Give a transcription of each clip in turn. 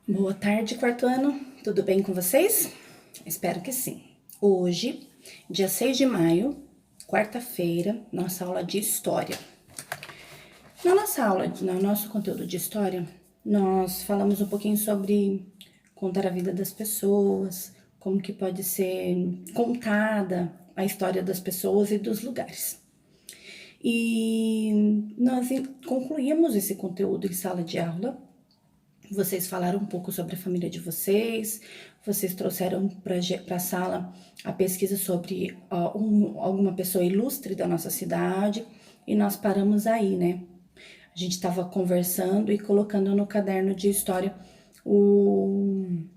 Boa tarde, quarto ano. Tudo bem com vocês? Espero que sim. Hoje, dia 6 de maio, quarta-feira, nossa aula de história. Na nossa aula, no nosso conteúdo de história, nós falamos um pouquinho sobre contar a vida das pessoas, como que pode ser contada a história das pessoas e dos lugares. E nós concluímos esse conteúdo em sala de aula. Vocês falaram um pouco sobre a família de vocês, vocês trouxeram para a sala a pesquisa sobre alguma pessoa ilustre da nossa cidade, e nós paramos aí, né? A gente estava conversando e colocando no caderno de história o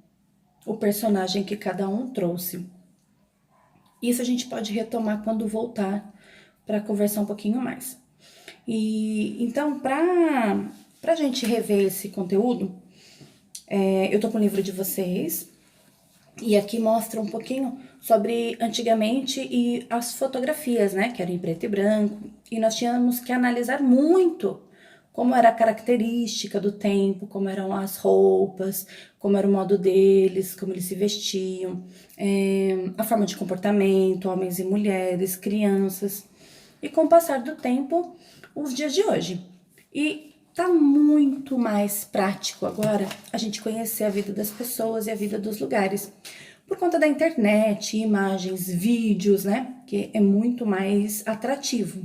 personagem que cada um trouxe. Isso a gente pode retomar quando voltar para conversar um pouquinho mais. E então, para a gente rever esse conteúdo, eu tô com o livro de vocês, e aqui mostra um pouquinho sobre antigamente e as fotografias, né, que eram em preto e branco, e nós tínhamos que analisar muito como era a característica do tempo, como eram as roupas, como era o modo deles, como eles se vestiam, a forma de comportamento, homens e mulheres, crianças, e com o passar do tempo, os dias de hoje. E tá muito mais prático agora a gente conhecer a vida das pessoas e a vida dos lugares. Por conta da internet, imagens, vídeos, né? Que é muito mais atrativo.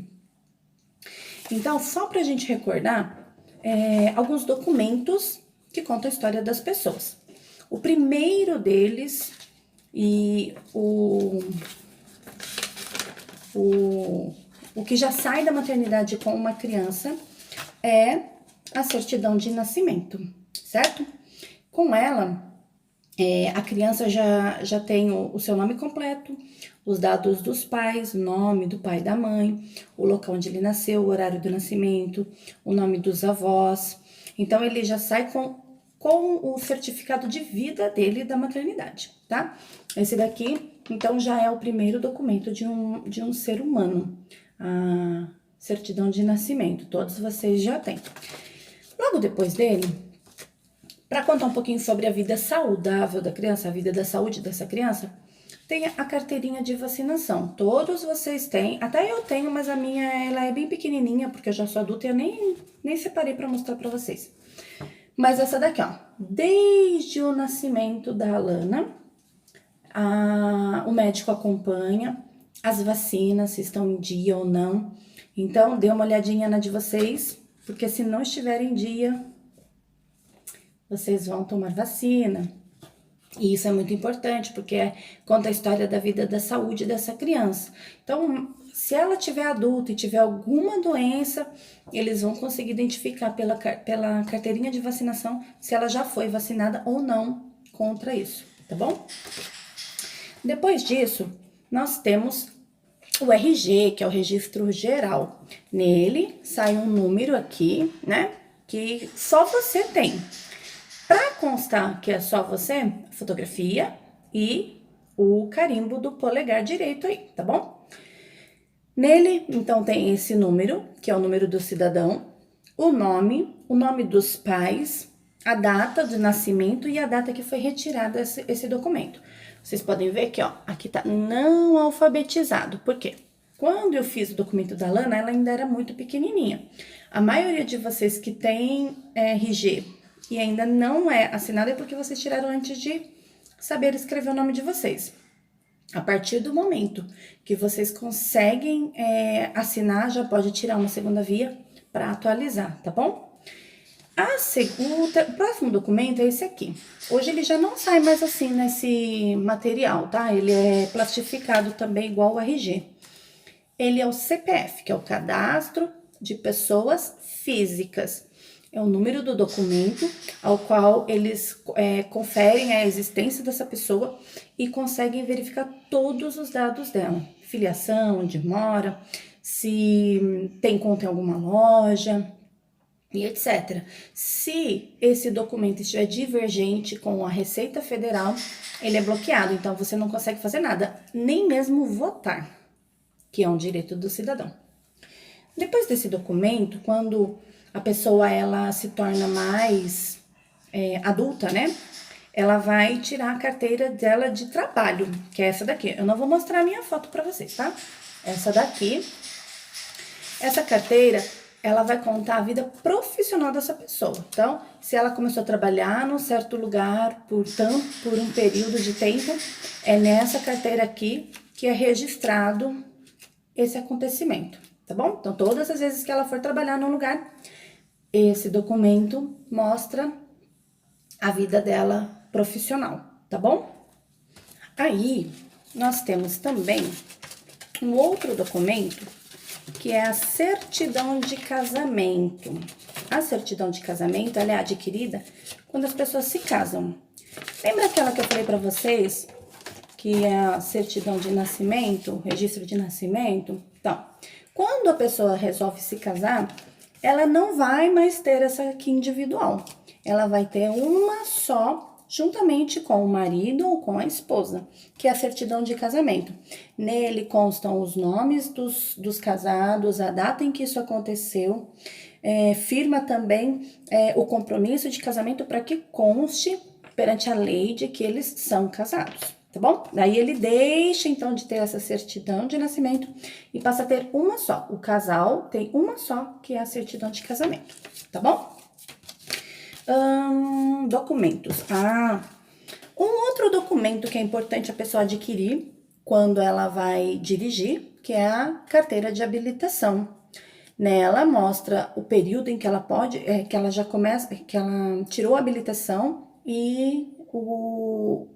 Então, só pra gente recordar, alguns documentos que contam a história das pessoas. O primeiro deles, e o que já sai da maternidade com uma criança, é a certidão de nascimento, certo? Com ela, a criança já tem o seu nome completo, os dados dos pais, nome do pai e da mãe, o local onde ele nasceu, o horário do nascimento, o nome dos avós. Então, ele já sai com o certificado de vida dele da maternidade, tá? Esse daqui, então, já é o primeiro documento de um ser humano, a certidão de nascimento. Todos vocês já têm. Logo depois dele, para contar um pouquinho sobre a vida saudável da criança, a vida da saúde dessa criança, tem a carteirinha de vacinação. Todos vocês têm, até eu tenho, mas a minha ela é bem pequenininha, porque eu já sou adulta e eu nem separei para mostrar para vocês. Mas essa daqui, ó, desde o nascimento da Alana, o médico acompanha as vacinas, se estão em dia ou não. Então, dê uma olhadinha na de vocês, porque se não estiver em dia, vocês vão tomar vacina. E isso é muito importante, porque conta a história da vida, da saúde dessa criança. Então, se ela tiver adulta e tiver alguma doença, eles vão conseguir identificar pela carteirinha de vacinação se ela já foi vacinada ou não contra isso, tá bom? Depois disso, nós temos o RG, que é o registro geral. Nele sai um número aqui, né, que só você tem. Para constar que é só você, fotografia e o carimbo do polegar direito aí, tá bom? Nele, então, tem esse número, que é o número do cidadão, o nome dos pais, a data do nascimento e a data que foi retirado esse documento. Vocês podem ver que, ó, aqui tá não alfabetizado. Por quê? Quando eu fiz o documento da Lana, ela ainda era muito pequenininha. A maioria de vocês que tem RG e ainda não é assinado é porque vocês tiraram antes de saber escrever o nome de vocês. A partir do momento que vocês conseguem assinar, já pode tirar uma segunda via para atualizar, tá bom? O próximo documento é esse aqui. Hoje ele já não sai mais assim nesse material, tá? Ele é plastificado também igual o RG. Ele é o CPF, que é o Cadastro de Pessoas Físicas. É o número do documento ao qual eles conferem a existência dessa pessoa e conseguem verificar todos os dados dela. Filiação, onde mora, se tem conta em alguma loja e etc. Se esse documento estiver divergente com a Receita Federal, ele é bloqueado, então você não consegue fazer nada, nem mesmo votar, que é um direito do cidadão. Depois desse documento, quando a pessoa ela se torna mais adulta, né? Ela vai tirar a carteira dela de trabalho, que é essa daqui. Eu não vou mostrar a minha foto pra vocês, tá? Essa daqui. Essa carteira, ela vai contar a vida profissional dessa pessoa. Então, se ela começou a trabalhar num certo lugar por um período de tempo, é nessa carteira aqui que é registrado esse acontecimento, tá bom? Então, todas as vezes que ela for trabalhar num lugar, esse documento mostra a vida dela profissional, tá bom? Aí, nós temos também um outro documento, que é a certidão de casamento. A certidão de casamento, ela é adquirida quando as pessoas se casam. Lembra aquela que eu falei pra vocês, que é a certidão de nascimento, registro de nascimento? Então, quando a pessoa resolve se casar, ela não vai mais ter essa aqui individual. Ela vai ter uma só, juntamente com o marido ou com a esposa, que é a certidão de casamento. Nele constam os nomes dos casados, a data em que isso aconteceu, firma também o compromisso de casamento para que conste perante a lei de que eles são casados, tá bom? Daí ele deixa, então, de ter essa certidão de nascimento e passa a ter uma só. O casal tem uma só, que é a certidão de casamento, tá bom? Documentos. Um outro documento que é importante a pessoa adquirir quando ela vai dirigir, que é a carteira de habilitação. Nela mostra o período em que ela pode, que ela já começa, que ela tirou a habilitação e o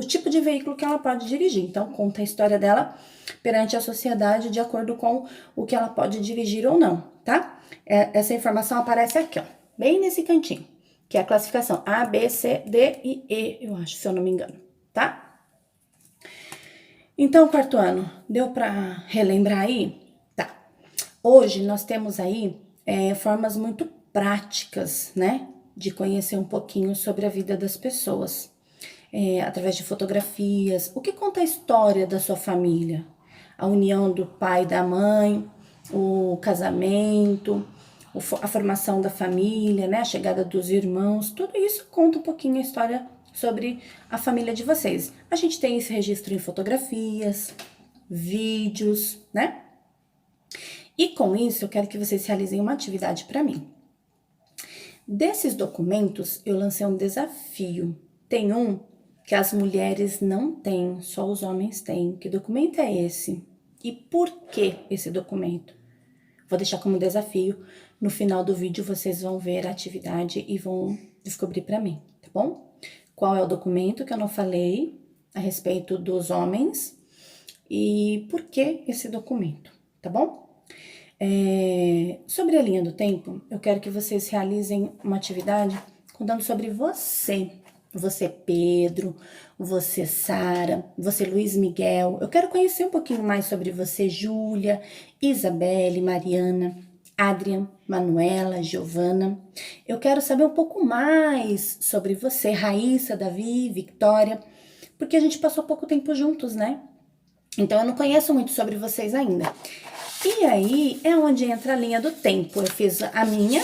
tipo de veículo que ela pode dirigir. Então, conta a história dela perante a sociedade de acordo com o que ela pode dirigir ou não, tá? Essa informação aparece aqui, ó, bem nesse cantinho, que é a classificação A, B, C, D e E, eu acho, se eu não me engano, tá? Então, quarto ano, deu pra relembrar aí? Tá. Hoje nós temos aí formas muito práticas, né, de conhecer um pouquinho sobre a vida das pessoas. Através de fotografias, o que conta a história da sua família, a união do pai e da mãe, o casamento, a formação da família, né, a chegada dos irmãos, tudo isso conta um pouquinho a história sobre a família de vocês. A gente tem esse registro em fotografias, vídeos, né? E com isso eu quero que vocês realizem uma atividade para mim. Desses documentos eu lancei um desafio. Tem um que as mulheres não têm, só os homens têm. Que documento é esse? E por que esse documento? Vou deixar como desafio. No final do vídeo vocês vão ver a atividade e vão descobrir para mim, tá bom? Qual é o documento que eu não falei a respeito dos homens e por que esse documento, tá bom? Sobre a linha do tempo, eu quero que vocês realizem uma atividade contando sobre você. Você, Pedro, você, Sara, você, Luiz Miguel. Eu quero conhecer um pouquinho mais sobre você, Júlia, Isabelle, Mariana, Adrian, Manuela, Giovana. Eu quero saber um pouco mais sobre você, Raíssa, Davi, Victória, porque a gente passou pouco tempo juntos, né? Então eu não conheço muito sobre vocês ainda. E aí é onde entra a linha do tempo. Eu fiz a minha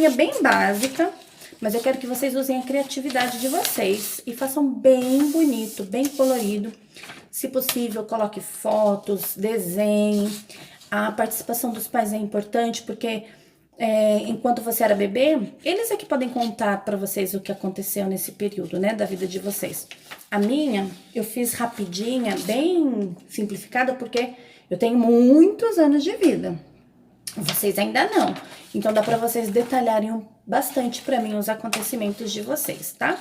bem básica, mas eu quero que vocês usem a criatividade de vocês e façam bem bonito, bem colorido. Se possível, coloque fotos, desenhe. A participação dos pais é importante porque enquanto você era bebê, eles é que podem contar para vocês o que aconteceu nesse período, né, da vida de vocês. A minha, eu fiz rapidinha, bem simplificada, porque eu tenho muitos anos de vida. Vocês ainda não. Então, dá pra vocês detalharem bastante pra mim os acontecimentos de vocês, tá?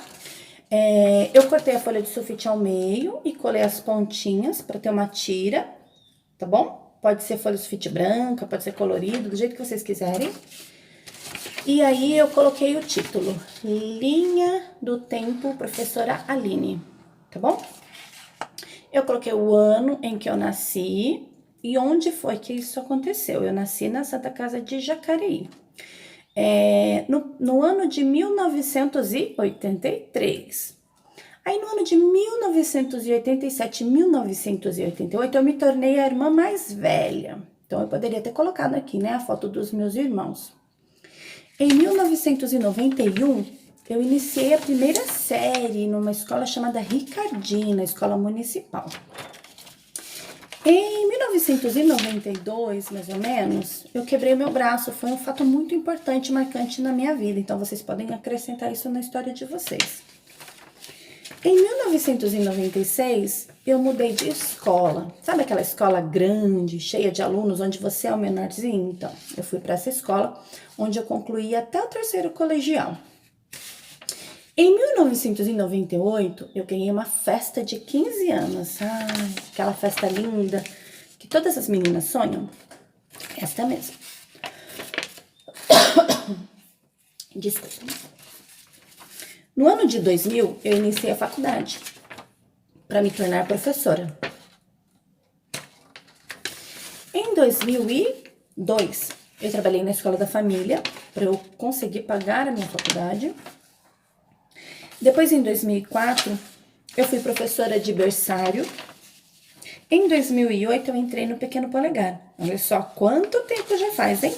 Eu cortei a folha de sulfite ao meio e colei as pontinhas pra ter uma tira, tá bom? Pode ser folha de sulfite branca, pode ser colorido, do jeito que vocês quiserem. E aí, eu coloquei o título, Linha do Tempo, Professora Aline, tá bom? Eu coloquei o ano em que eu nasci e onde foi que isso aconteceu. Eu nasci na Santa Casa de Jacareí. No ano de 1983. Aí, no ano de 1987 e 1988, eu me tornei a irmã mais velha. Então, eu poderia ter colocado aqui, né, a foto dos meus irmãos. Em 1991, eu iniciei a primeira série numa escola chamada Ricardina, escola municipal. Em 1992, mais ou menos, eu quebrei meu braço. Foi um fato muito importante e marcante na minha vida. Então, vocês podem acrescentar isso na história de vocês. Em 1996, eu mudei de escola. Sabe aquela escola grande, cheia de alunos, onde você é o menorzinho? Então, eu fui para essa escola, onde eu concluí até o terceiro colegial. Em 1998, eu ganhei uma festa de 15 anos. Ai, aquela festa linda que todas as meninas sonham. Esta mesmo. Desculpa. No ano de 2000, eu iniciei a faculdade para me tornar professora. Em 2002, eu trabalhei na escola da família para eu conseguir pagar a minha faculdade. Depois, em 2004, eu fui professora de berçário. Em 2008, eu entrei no Pequeno Polegar. Olha só quanto tempo já faz, hein?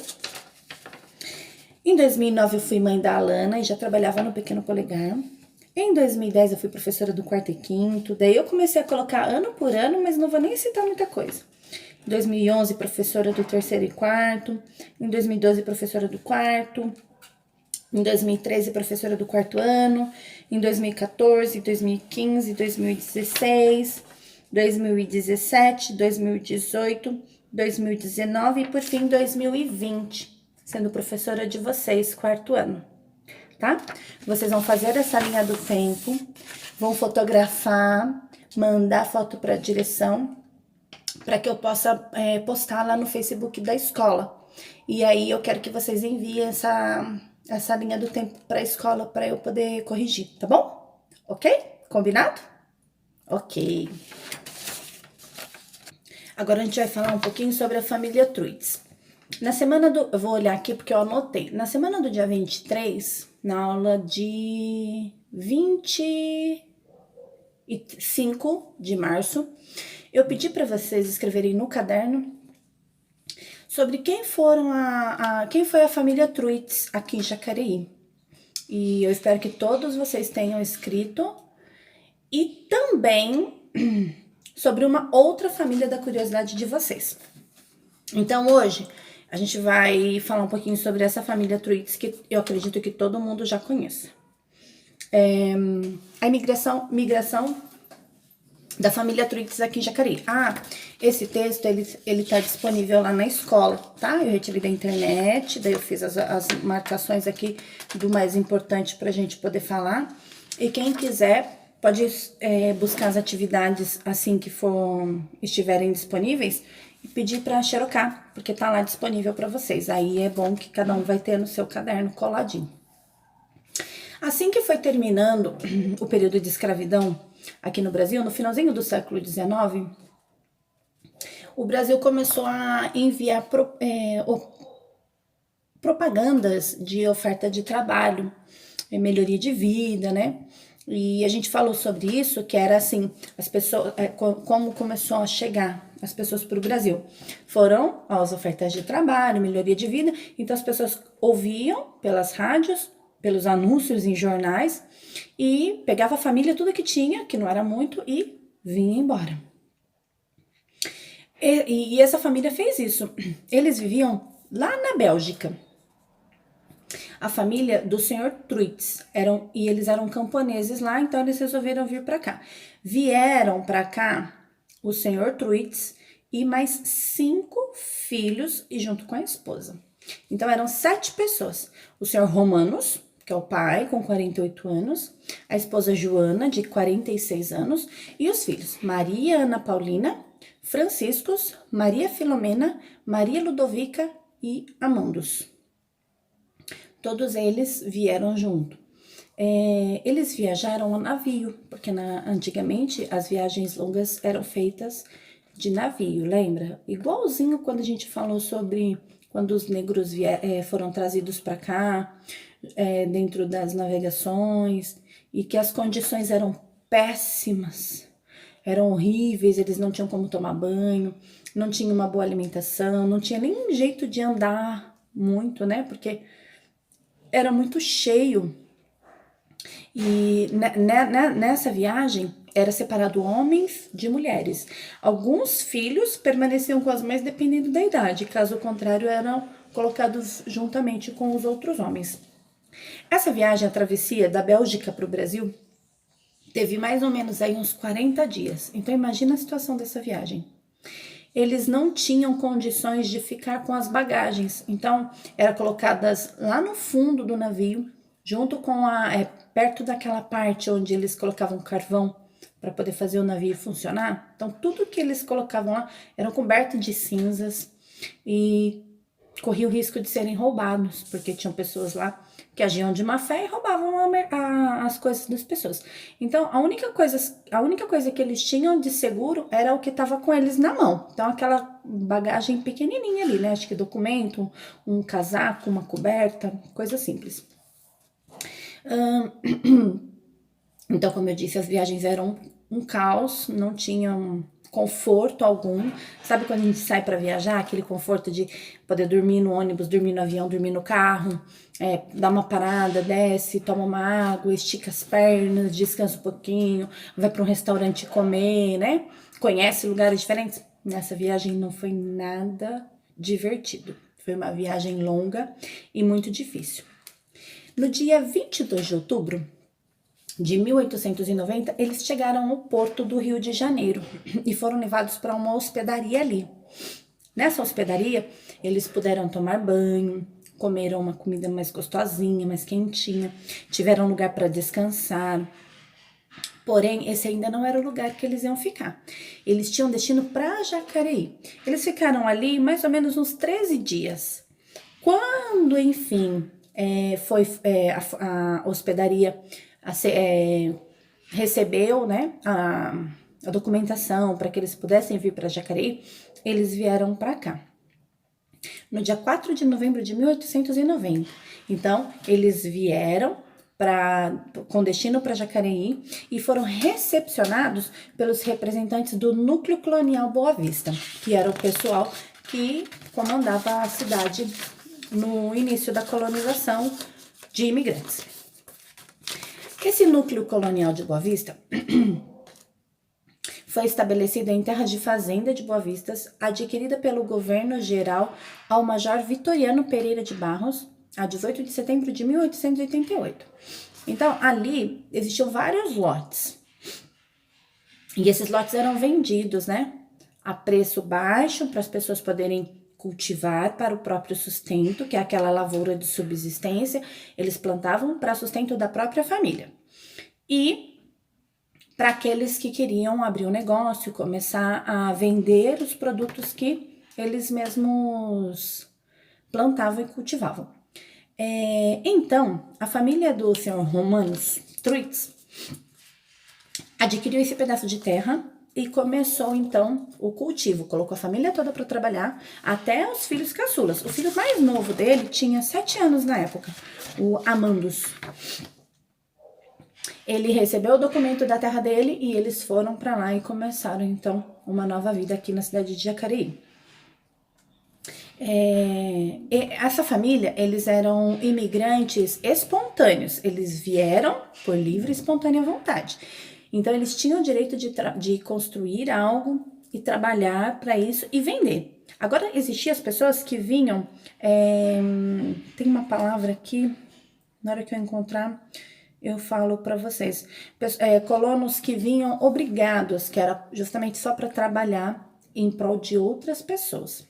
Em 2009, eu fui mãe da Alana e já trabalhava no Pequeno Polegar. Em 2010, eu fui professora do quarto e quinto. Daí, eu comecei a colocar ano por ano, mas não vou nem citar muita coisa. Em 2011, professora do terceiro e quarto. Em 2012, professora do quarto. Em 2013, professora do quarto ano. Em 2014, 2015, 2016, 2017, 2018, 2019 e, por fim, 2020, sendo professora de vocês, quarto ano, tá? Vocês vão fazer essa linha do tempo, vão fotografar, mandar foto para a direção, para que eu possa postar lá no Facebook da escola. E aí eu quero que vocês enviem essa linha do tempo para a escola para eu poder corrigir, tá bom? Ok? Combinado? Ok. Agora a gente vai falar um pouquinho sobre a família Truids. Na semana do... Eu vou olhar aqui porque eu anotei. Na semana do dia 23, na aula de 25 de março, eu pedi para vocês escreverem no caderno sobre quem foi a família Truids aqui em Jacareí. E eu espero que todos vocês tenham escrito. E também sobre uma outra família da curiosidade de vocês. Então, hoje, a gente vai falar um pouquinho sobre essa família Truids, que eu acredito que todo mundo já conheça. A migração da família Truids aqui em Jacareí. Esse texto, ele tá disponível lá na escola, tá? Eu retirei da internet, daí eu fiz as marcações aqui do mais importante pra gente poder falar. E quem quiser, pode buscar as atividades assim que estiverem disponíveis e pedir pra xerocar, porque tá lá disponível pra vocês. Aí é bom que cada um vai ter no seu caderno coladinho. Assim que foi terminando o período de escravidão aqui no Brasil, no finalzinho do século XIX, o Brasil começou a enviar propagandas de oferta de trabalho, melhoria de vida, né? E a gente falou sobre isso, que era assim, as pessoas, como começou a chegar as pessoas para o Brasil. Foram as ofertas de trabalho, melhoria de vida, então as pessoas ouviam pelas rádios, pelos anúncios em jornais, e pegava a família, tudo que tinha, que não era muito, e vinha embora. E essa família fez isso. Eles viviam lá na Bélgica. A família do senhor Truids, e eles eram camponeses lá, então eles resolveram vir para cá. Vieram para cá o senhor Truids e mais 5 filhos, e junto com a esposa. Então eram 7 pessoas. O senhor Romanos, que é o pai, com 48 anos, a esposa Joana, de 46 anos, e os filhos Maria Ana Paulina, Franciscos, Maria Filomena, Maria Ludovica e Amandos. Todos eles vieram junto. Eles viajaram a navio, porque antigamente as viagens longas eram feitas de navio, lembra? Igualzinho quando a gente falou sobre quando os negros foram trazidos para cá, dentro das navegações, e que as condições eram péssimas, eram horríveis, eles não tinham como tomar banho, não tinham uma boa alimentação, não tinha nem jeito de andar muito, né? Porque era muito cheio E nessa viagem era separado homens de mulheres. Alguns filhos permaneciam com as mães dependendo da idade, caso contrário eram colocados juntamente com os outros homens. Essa viagem, a travessia da Bélgica para o Brasil, teve mais ou menos aí uns 40 dias. Então imagina a situação dessa viagem. Eles não tinham condições de ficar com as bagagens, então eram colocadas lá no fundo do navio, junto com perto daquela parte onde eles colocavam carvão para poder fazer o navio funcionar. Então tudo que eles colocavam lá era coberto de cinzas e corria o risco de serem roubados, porque tinham pessoas lá que agiam de má fé e roubavam as coisas das pessoas. Então, a única coisa que eles tinham de seguro era o que estava com eles na mão. Então, aquela bagagem pequenininha ali, né? Acho que documento, um casaco, uma coberta, coisa simples. Então, como eu disse, as viagens eram um caos, não tinham conforto algum. Sabe quando a gente sai para viajar, aquele conforto de poder dormir no ônibus, dormir no avião, dormir no carro, dar uma parada, desce, toma uma água, estica as pernas, descansa um pouquinho, vai para um restaurante comer, né? Conhece lugares diferentes. Nessa viagem não foi nada divertido. Foi uma viagem longa e muito difícil. No dia 22 de outubro de 1890, eles chegaram ao porto do Rio de Janeiro e foram levados para uma hospedaria ali. Nessa hospedaria, eles puderam tomar banho, comeram uma comida mais gostosinha, mais quentinha, tiveram lugar para descansar. Porém, esse ainda não era o lugar que eles iam ficar. Eles tinham destino para Jacareí. Eles ficaram ali mais ou menos uns 13 dias. Quando, enfim, a hospedaria recebeu, né, a documentação para que eles pudessem vir para Jacareí, eles vieram para cá. No dia 4 de novembro de 1890. Então, eles vieram com destino para Jacareí e foram recepcionados pelos representantes do Núcleo Colonial Boa Vista, que era o pessoal que comandava a cidade no início da colonização de imigrantes. Esse núcleo colonial de Boa Vista foi estabelecido em terras de fazenda de Boa Vistas, adquirida pelo governo geral ao Major Vitoriano Pereira de Barros, a 18 de setembro de 1888. Então, ali existiam vários lotes. E esses lotes eram vendidos, né, a preço baixo para as pessoas poderem cultivar para o próprio sustento, que é aquela lavoura de subsistência, eles plantavam para sustento da própria família. E para aqueles que queriam abrir um negócio, começar a vender os produtos que eles mesmos plantavam e cultivavam. Então, a família do senhor Romanos Truitz adquiriu esse pedaço de terra e começou, então, o cultivo. Colocou a família toda para trabalhar, até os filhos caçulas. O filho mais novo dele tinha 7 anos na época, o Amandus. Ele recebeu o documento da terra dele e eles foram para lá e começaram, então, uma nova vida aqui na cidade de Jacareí. Essa família, eles eram imigrantes espontâneos. Eles vieram por livre e espontânea vontade. Então, eles tinham o direito de construir algo e trabalhar para isso e vender. Agora, existiam as pessoas que vinham... tem uma palavra aqui, na hora que eu encontrar, eu falo para vocês. Colonos que vinham obrigados, que era justamente só para trabalhar em prol de outras pessoas.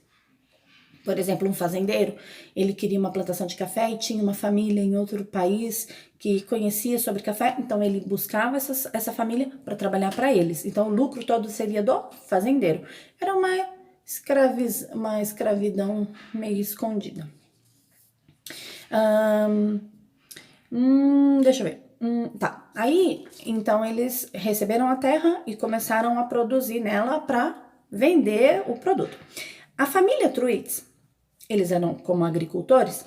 Por exemplo, um fazendeiro, ele queria uma plantação de café e tinha uma família em outro país que conhecia sobre café, então ele buscava essa família para trabalhar para eles. Então, o lucro todo seria do fazendeiro. Era uma escravidão meio escondida. Deixa eu ver. Tá. Aí, então, eles receberam a terra e começaram a produzir nela para vender o produto. A família Truitz, eles eram como agricultores,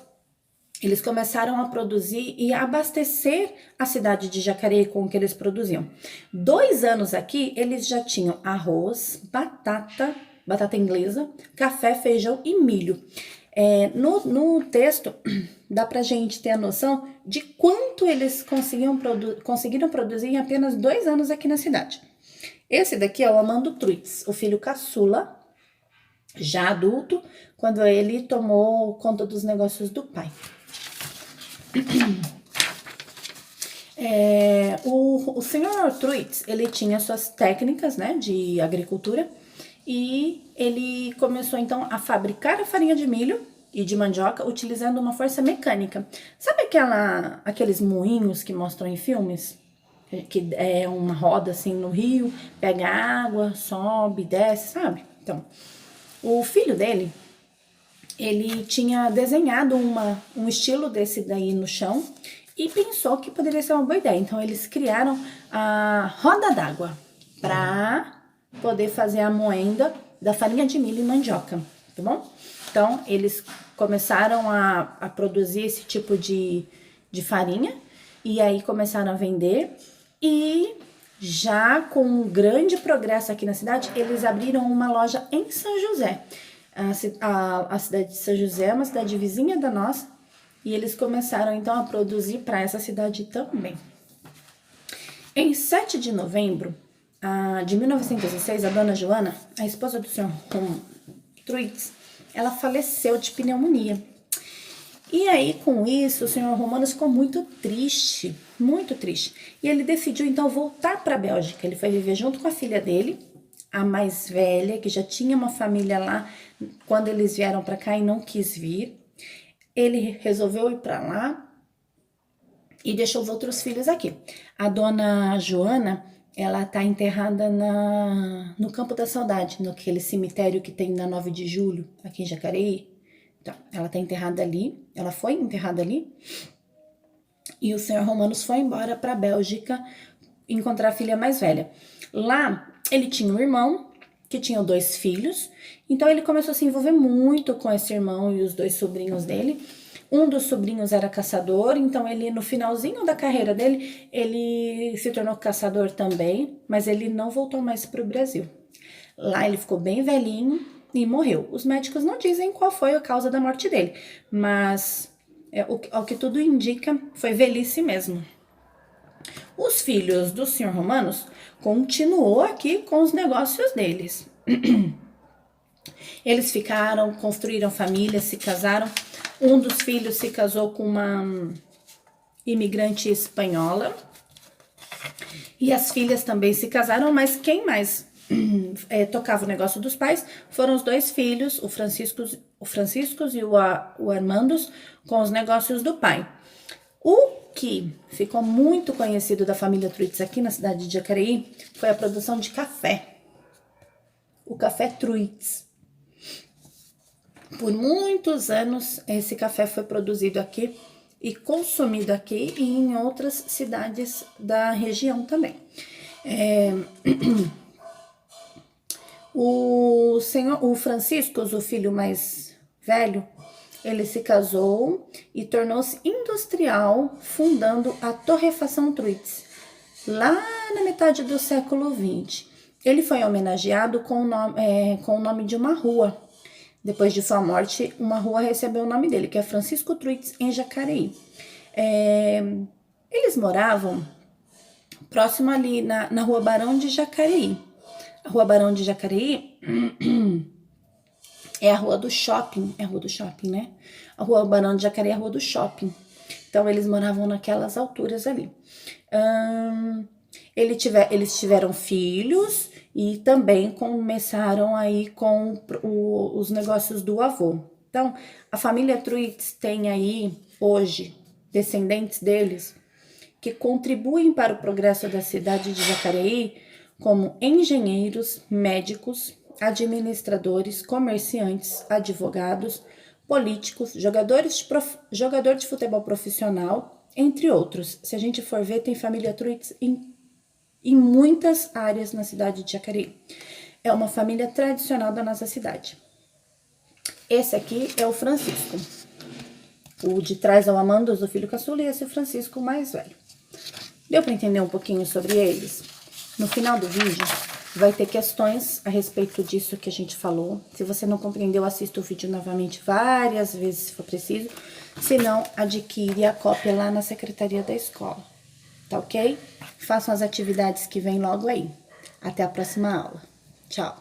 eles começaram a produzir e abastecer a cidade de Jacareí com o que eles produziam. 2 anos aqui, eles já tinham arroz, batata inglesa, café, feijão e milho. No texto, dá pra gente ter a noção de quanto eles conseguiram produzir em apenas 2 anos aqui na cidade. Esse daqui é o Armando Truitz, o filho caçula, já adulto, quando ele tomou conta dos negócios do pai. O senhor Truitz, ele tinha suas técnicas, né, de agricultura, e ele começou então a fabricar a farinha de milho e de mandioca utilizando uma força mecânica. Sabe aqueles moinhos que mostram em filmes? Que é uma roda assim no rio, pega água, sobe, desce, sabe? Então, o filho dele, ele tinha desenhado um estilo desse daí no chão e pensou que poderia ser uma boa ideia. Então, eles criaram a roda d'água para poder fazer a moenda da farinha de milho e mandioca, tá bom? Então, eles começaram a produzir esse tipo de farinha e aí começaram a vender. E já com um grande progresso aqui na cidade, eles abriram uma loja em São José. A cidade de São José é uma cidade vizinha da nossa, e eles começaram então a produzir para essa cidade também. Em 7 de novembro de 1906, a dona Joana, a esposa do senhor Truitz, ela faleceu de pneumonia. E aí, com isso, o senhor Romanos ficou muito triste. E ele decidiu, então, voltar para a Bélgica. Ele foi viver junto com a filha dele, a mais velha, que já tinha uma família lá quando eles vieram para cá e não quis vir. Ele resolveu ir para lá e deixou os outros filhos aqui. A dona Joana, ela tá enterrada no Campo da Saudade, naquele cemitério que tem na 9 de julho, aqui em Jacareí. Então, ela tá enterrada ali, ela foi enterrada ali, e o senhor Romanos foi embora para a Bélgica encontrar a filha mais velha. Lá, ele tinha um irmão que tinha 2 filhos, então ele começou a se envolver muito com esse irmão e os 2 sobrinhos dele. Um dos sobrinhos era caçador, então ele, no finalzinho da carreira dele, ele se tornou caçador também, mas ele não voltou mais para o Brasil. Lá ele ficou bem velhinho e morreu. Os médicos não dizem qual foi a causa da morte dele, mas ao que tudo indica, foi velhice mesmo. Os filhos do senhor Romanos continuou aqui com os negócios deles. Eles ficaram, construíram família, se casaram. Um dos filhos se casou com uma imigrante espanhola. E as filhas também se casaram, mas quem mais tocava o negócio dos pais foram os 2 filhos, o Francisco e o Armandos, com os negócios do pai. O que ficou muito conhecido da família Truitz aqui na cidade de Jacareí foi a produção de café. O café Truitz. Por muitos anos, esse café foi produzido aqui e consumido aqui e em outras cidades da região também. O Francisco, o filho mais velho, ele se casou e tornou-se industrial, fundando a Torrefação Truitz, lá na metade do século XX. Ele foi homenageado com o nome de uma rua. Depois de sua morte, uma rua recebeu o nome dele, que é Francisco Truitz, em Jacareí. Eles moravam próximo ali na Rua Barão de Jacareí. A Rua Barão de Jacareí é a rua do shopping, né? A Rua Barão de Jacareí é a rua do shopping. Então, eles moravam naquelas alturas ali. Eles tiveram filhos e também começaram aí com os negócios do avô. Então, a família Truitz tem aí, hoje, descendentes deles, que contribuem para o progresso da cidade de Jacareí como engenheiros, médicos, administradores, comerciantes, advogados, políticos, jogador de futebol profissional, entre outros. Se a gente for ver, tem família Truitz em muitas áreas na cidade de Jacareí. É uma família tradicional da nossa cidade. Esse aqui é o Francisco. O de trás é o Amandos, o filho caçula, e esse é o Francisco mais velho. Deu para entender um pouquinho sobre eles? No final do vídeo, vai ter questões a respeito disso que a gente falou. Se você não compreendeu, assista o vídeo novamente várias vezes, se for preciso. Se não, adquire a cópia lá na secretaria da escola, tá ok? Façam as atividades que vem logo aí. Até a próxima aula. Tchau!